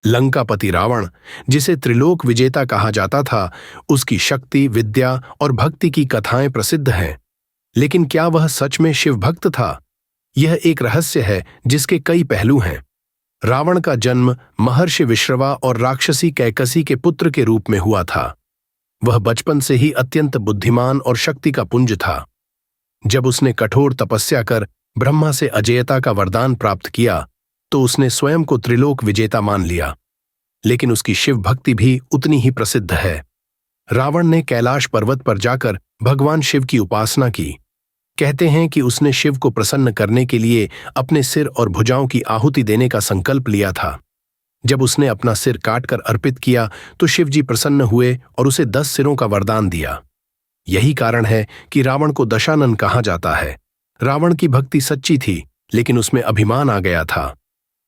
लंकापति रावण, जिसे त्रिलोक विजेता कहा जाता था, उसकी शक्ति, विद्या और भक्ति की कथाएं प्रसिद्ध हैं। लेकिन क्या वह सच में शिव भक्त था? यह एक रहस्य है जिसके कई पहलू हैं। रावण का जन्म महर्षि विश्रवा और राक्षसी कैकसी के पुत्र के रूप में हुआ था। वह बचपन से ही अत्यंत बुद्धिमान और शक्ति का पुंज था। जब उसने कठोर तपस्या कर ब्रह्मा से अजेयता का वरदान प्राप्त किया तो उसने स्वयं को त्रिलोक विजेता मान लिया। लेकिन उसकी शिव भक्ति भी उतनी ही प्रसिद्ध है। रावण ने कैलाश पर्वत पर जाकर भगवान शिव की उपासना की। कहते हैं कि उसने शिव को प्रसन्न करने के लिए अपने सिर और भुजाओं की आहुति देने का संकल्प लिया था। जब उसने अपना सिर काटकर अर्पित किया तो शिवजी प्रसन्न हुए और उसे 10 सिरों का वरदान दिया। यही कारण है कि रावण को दशानन कहा जाता है। रावण की भक्ति सच्ची थी, लेकिन उसमें अभिमान आ गया था।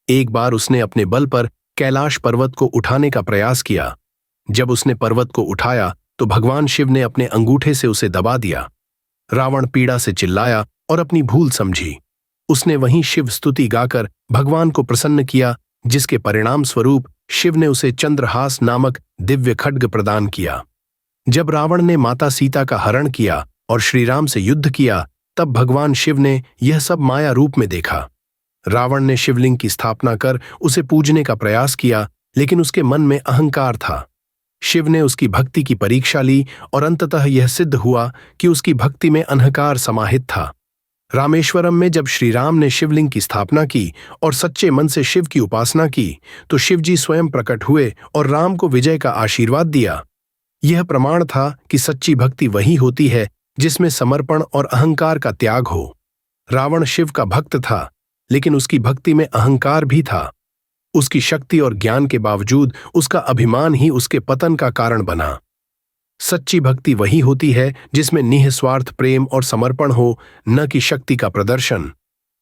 एक बार उसने अपने बल पर कैलाश पर्वत को उठाने का प्रयास किया। जब उसने पर्वत को उठाया तो भगवान शिव ने अपने अंगूठे से उसे दबा दिया। रावण पीड़ा से चिल्लाया और अपनी भूल समझी। उसने वहीं शिव स्तुति गाकर भगवान को प्रसन्न किया, जिसके परिणाम स्वरूप शिव ने उसे चंद्रहास नामक दिव्य खड्ग प्रदान किया। जब रावण ने माता सीता का हरण किया और श्रीराम से युद्ध किया, तब भगवान शिव ने यह सब माया रूप में देखा। रावण ने शिवलिंग की स्थापना कर उसे पूजने का प्रयास किया, लेकिन उसके मन में अहंकार था। शिव ने उसकी भक्ति की परीक्षा ली और अंततः यह सिद्ध हुआ कि उसकी भक्ति में अहंकार समाहित था। रामेश्वरम में जब श्रीराम ने शिवलिंग की स्थापना की और सच्चे मन से शिव की उपासना की, तो शिवजी स्वयं प्रकट हुए और राम को विजय का आशीर्वाद दिया। यह प्रमाण था कि सच्ची भक्ति वही होती है जिसमें समर्पण और अहंकार का त्याग हो। रावण शिव का भक्त था, लेकिन उसकी भक्ति में अहंकार भी था। उसकी शक्ति और ज्ञान के बावजूद उसका अभिमान ही उसके पतन का कारण बना। सच्ची भक्ति वही होती है जिसमें निःस्वार्थ प्रेम और समर्पण हो, न कि शक्ति का प्रदर्शन।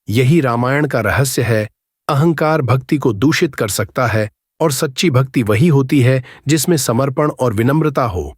यही रामायण का रहस्य है। अहंकार भक्ति को दूषित कर सकता है और सच्ची भक्ति वही होती है जिसमें समर्पण और विनम्रता हो।